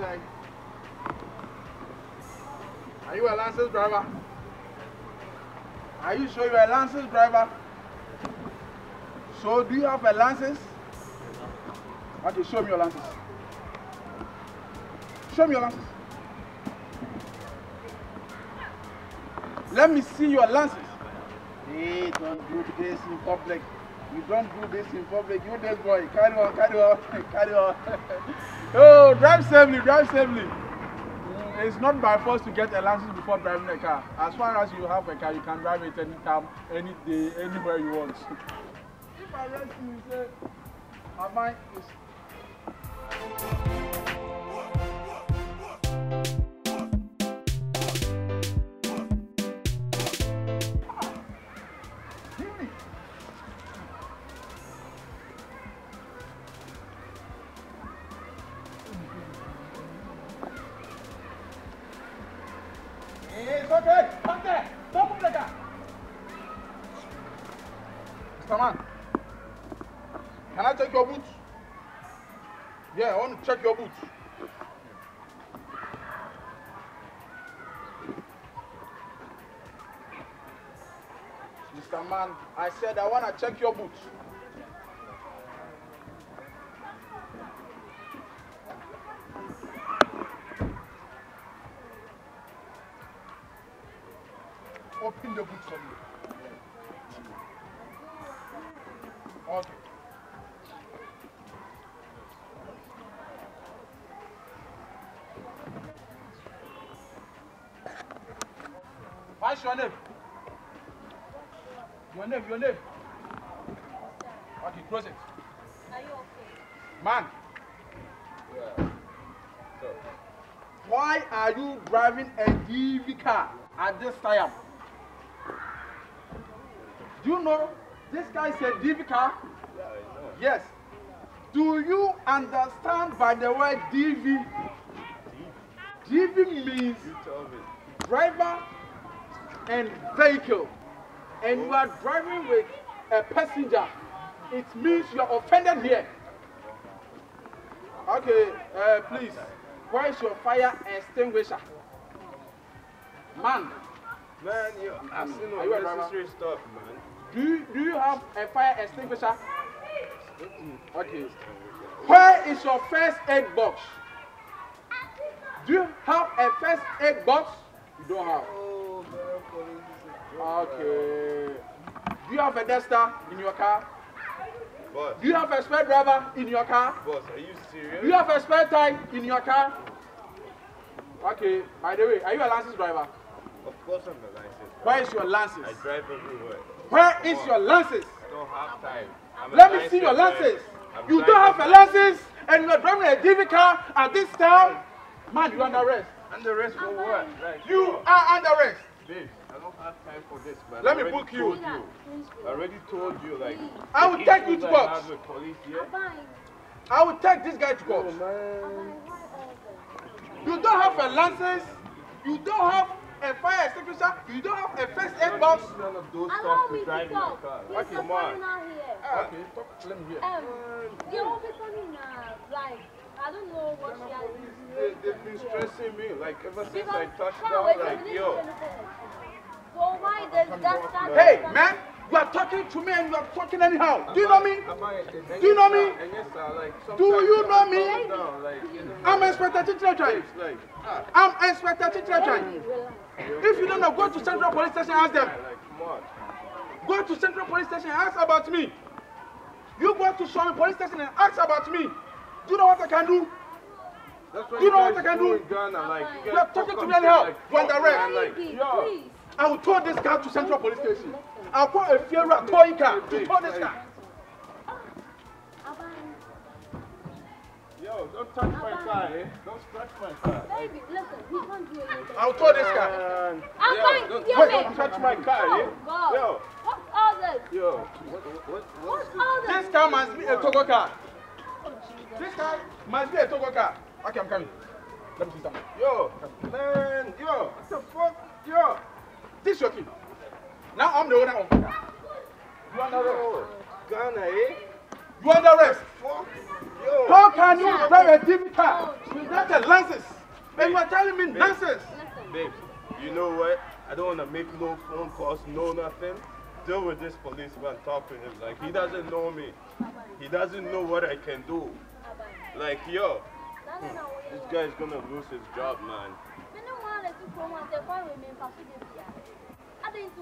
say? Are you a license driver? Are you sure you're a license driver? So do you have a license? Okay, show me your license. Show me your license. Let me see your license. Hey, don't do this in public. You don't do this in public. You this boy. Carry on, carry on, carry on. Oh, drive safely, drive safely. It's not by force to get a license before driving a car. As far as you have a car, you can drive it anytime, any day, anywhere you want. If I arrest you, you say, my mind is... It's okay. Come there. Don't move the car. Mr. Man, can I check your boots? Yeah, I want to check your boots. Mr. Man, I said I want to check your boots. Open the boots for me. Okay. What's your name? Your name, your name. Okay, close it. Are you okay? Man. Yeah. So. Why are you driving a DV car at this time? Do you know this guy is a DV car? Yeah, I know. Yes. Do you understand by the word DV? DV means driver and vehicle. And you are driving with a passenger. It means you are offended here. Okay, please. Where is your fire extinguisher? Man. Man, you're asking unnecessary stuff, man. Do you have a fire extinguisher? Okay. Where is your first aid box? Do you have a first aid box? You don't have. Oh, man, police is a joke. Okay. Do you have a duster in your car? Boss. Do you have a spare driver in your car? Boss, are you serious? Do you have a spare tire in your car? Okay. By the way, are you a license driver? Of course I'm a license. Where is your license? I drive everywhere. Where is your license? I don't have time. Let me see your license. You don't have a license and you are driving a DV car at this time? Man, you're under arrest. Under arrest for what? Like, You are under arrest. Babe, I don't have time for this, man. Let me book you. I already told you, like... I will take you to court. I have with police here. I will take this guy to court. Oh, man. You don't have a license. You don't have a fire extinguisher. You don't have a first aid box. None of those Allow stuff me to to drive my talk. car. He's Okay, the come on. foreigner here. Okay, talk. Let me hear. You won't be funny now. Like, I don't know what she has been doing. They've been stressing me, like, ever since Because, I touched no, down, wait, like, listen, yo. listen. So why does that Hey, man, you are talking to me and you are talking anyhow. Do you know me? Do you know me? Do you know me? I'm Inspector Chichira. I'm Inspector Chichira. If you don't know, go to Central Police Station and ask them. Go to Central Police Station and ask about me. You go to Swami Police Station and ask about me. Do you know what I can do? Do you know what I can do? You are talking to me anyhow. You are direct. I will tow this car to Central Police Station. I'll call a Fiera towing car to tow this car. Yo, don't touch my car, eh? Don't scratch my car. Baby, listen, he can't do anything. I'll tow this car. I'm fine. Wait, don't touch my car, eh? God. Yo. What's all this? Yo, What's all this? This car must be a Togo car. This car must be a Togo car. Okay, I'm coming. Let me see something. yo, man, yo, what the fuck? Yo. This is your key. Now I'm the owner of the car. You under arrest. Ghana, eh? You under arrest. Fuck. Yo. How can you drive a DV car? Oh, Jesus. That's a nonsense. And you are telling me nonsense. Babes, you know what? I don't want to make no phone calls, no nothing. Deal with this policeman, talk to him. Like, he doesn't know me. He doesn't know what I can do. Like, yo, this guy's gonna lose his job, man.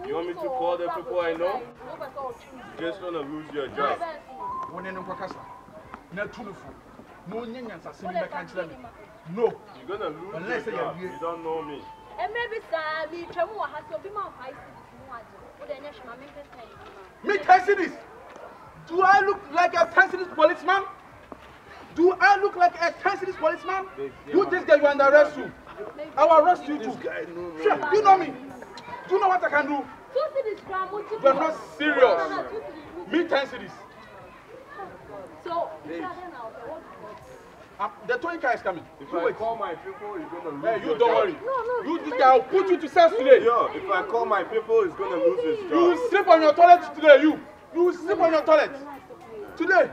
You want me to call the people I know? You're just gonna lose your job. No. You're gonna lose your job. You don't know me. And maybe me this. Do I look like a Tanzanese policeman? Do I look like a Tanzanese policeman? You this guy, you under arrest you. I will arrest you too. Sure, you know me. Do you know what I can do? You're not serious. Me Tanzanese. So, the towing car is coming. If I call my people, you're gonna lose your you don't job. worry. You this guy will put you to cell today. Yo, if I call my people, he's gonna lose his job. You will sleep on your toilet today, you. You will sleep on your toilet. Today.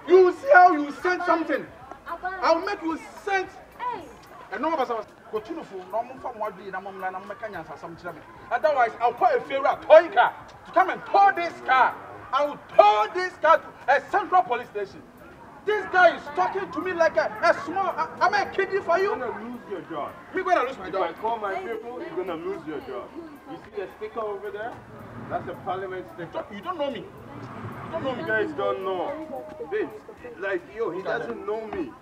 You will see how you send something. I will make you send. And no matter what, otherwise, I'll call a favor towing car to come and tow this car. I will tow this car to a central police station. This guy is talking to me like a small. Am I kidding for you? You're gonna lose your job. Me gonna lose my job. If I call my people, you're gonna lose your job. You see the sticker over there? That's a parliament sticker. You don't know me. You don't know me. You guys don't know. Babes, like, yo, he doesn't know me.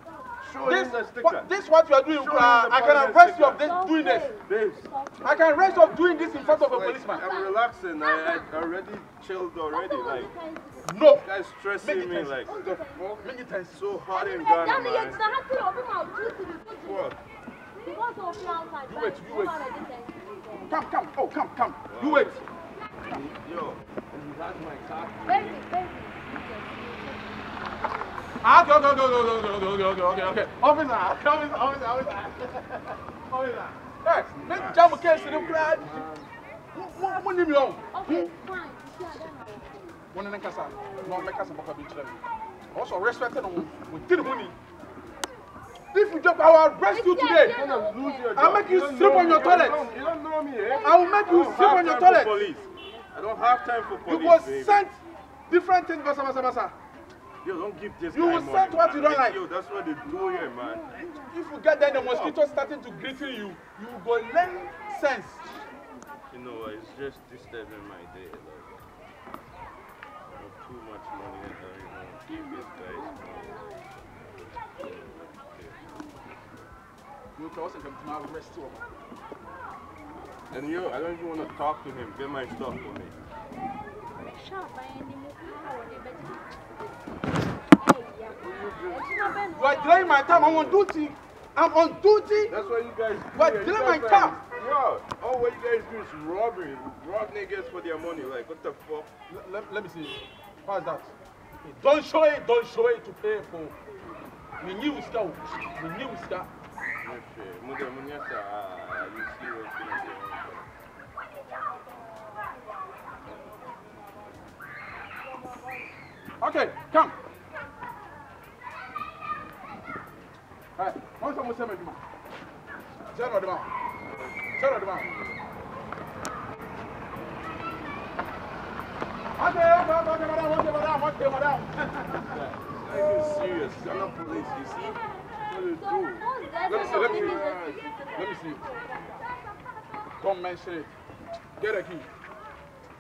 Show him the sticker. This is what you are doing. I can arrest you of this, doing this. Babes. I can arrest you of doing this in front of a policeman. I'm relaxing. I already chilled already. Like, no. This guy's stressing me. Like, what the fuck? Make it tense. So hard in Ghana, man. What? You wait. Come. Oh, come. Wow. You wait. Yo, he has my car. Baby. Okay. Officer. Hey, let's jump a case in the crowd. Okay, fine. Also, respected with money. If you jump, I will arrest you today. You're gonna lose your job. I'll make you sleep on your toilet. You don't know me, eh? I will make you sleep on your toilet. I don't have time for police. You will send different things, basa. Yo, don't give this You guy will money, send what man. you don't like. Yo, that's what they do here, man. If you get there, the mosquito starting to greeting you, you will go learn sense. You know what? It's just disturbing my day. Like, I have too much money and I don't even give this guys money. You can also come to my arrest too. And yo, I don't even want to talk to him. Get my stuff for me. You are delaying my time. I'm on duty. That's why you guys. You are delaying my time. Yo, all what you guys do is robbery. Rob niggas for their money. Like, what the fuck? Let me see. How's that? Don't show it to pay for. We knew stuff. Okay, come. Alright, one time say me do. Turn on the mouth. Okay, madam. Are you serious? You're not police, you see? What do you do? Let me see. Don't mention it. Get a key.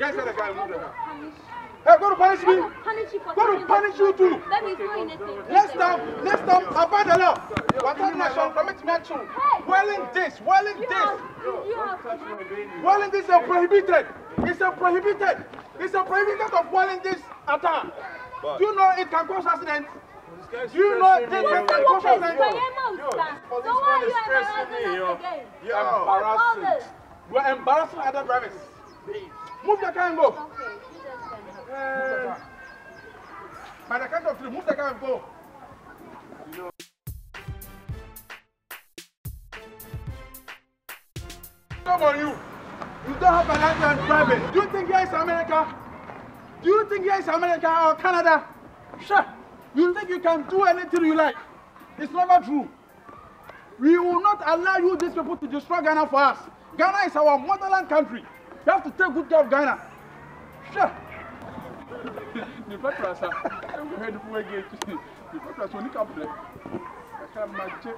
Get the guy and move the car. Hey, go to punish me. Go to punish you too. Next time, about the law. Whatever nation commit me to. Welling this is prohibited. It's a prohibited of welling this attack. Do you know it can cause accidents? Do you know this can cause accidents? This man is stressing me, yo. You are embarrassing other drivers. Move the car and go. By the count of 3, move the car and go. Come on, you. You don't have a license driving. Do you think here is America? Do you think here is America or Canada? Sure. You think you can do anything you like? It's never true. We will not allow you, these people, to destroy Ghana for us. Ghana is our motherland country. You have to take good care of Ghana. Sure. The Petrus, I heard the poor gate. The Petrus, when you come there, I can't imagine.